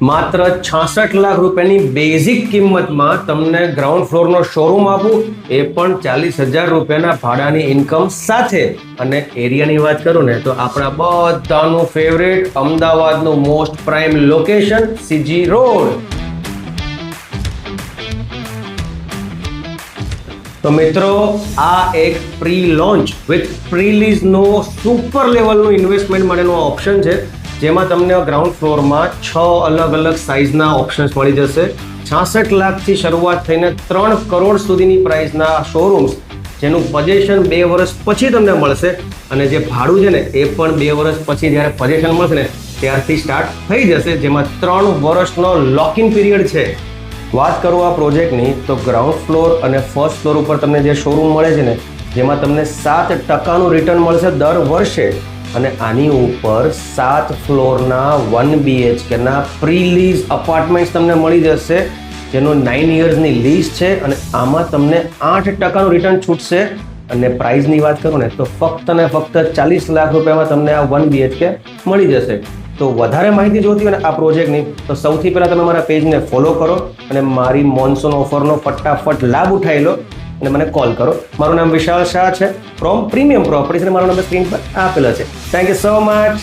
માત્ર 66 લાખ રૂપિયાની બેઝિક કિંમતમાં તમને ગ્રાઉન્ડ ફ્લોરનો શોરૂમ આપું, એ પણ 40,000 રૂપિયાના ભાડાની ઇન્કમ સાથે. અને એરિયાની વાત કરું ને તો આપણા બધાનું ફેવરેટ અમદાવાદનું most prime location CG road. તો મિત્રો, આ એક પ્રી લોન્ચ વિથ પ્રી લીઝનો સુપર લેવલનું ઇન્વેસ્ટમેન્ટ માટેનો ઓપ્શન છે, જેમાં તમને ગ્રાઉન્ડ ફ્લોરમાં 6 અલગ અલગ સાઇઝના ઓપ્શન્સ મળી જશે. 66 લાખથી શરૂઆત થઈને 3 કરોડ સુધીની પ્રાઇસના શોરૂમ્સ, જેનું પોઝેશન 2 વર્ષ પછી તમને મળશે. અને જે ભાડું છે ને એ પણ 2 વર્ષ પછી જ્યારે પોઝેશન મળશે ને ત્યારથી સ્ટાર્ટ થઈ જશે, જેમાં 3 વર્ષનો લોકિન પીરિયડ છે. વાત કરું આ પ્રોજેક્ટની તો ગ્રાઉન્ડ ફ્લોર અને ફર્સ્ટ ફ્લોર ઉપર તમને જે શોરૂમ મળે છે ને, જેમાં તમને 7% રિટર્ન મળશે દર વર્ષે. અને આની ઉપર 7 ફ્લોરના 1 BHKના પ્રી લીઝ અપાર્ટમેન્ટ્સ તમને મળી જશે, જેનું 9 યર્સની લીઝ છે. અને આમાં તમને 8% રિટર્ન છૂટશે. અને પ્રાઇઝની વાત કરું ને તો ફક્ત ને ફક્ત 40 લાખ રૂપિયામાં તમને આ 1 BHK મળી જશે. તો વધારે માહિતી જોતી હોય ને આ પ્રોજેક્ટની તો સૌથી પહેલાં તમે મારા પેજને ફોલો કરો અને મારી મોન્સૂન ઓફરનો ફટાફટ લાભ ઉઠાવી લો અને મને કોલ કરો. મારું નામ વિશાલ શાહ છે, ફ્રોમ પ્રીમિયમ પ્રોપર્ટીઝ, અને મારો નંબર સ્ક્રીન પર આપેલો છે. Thank you so much.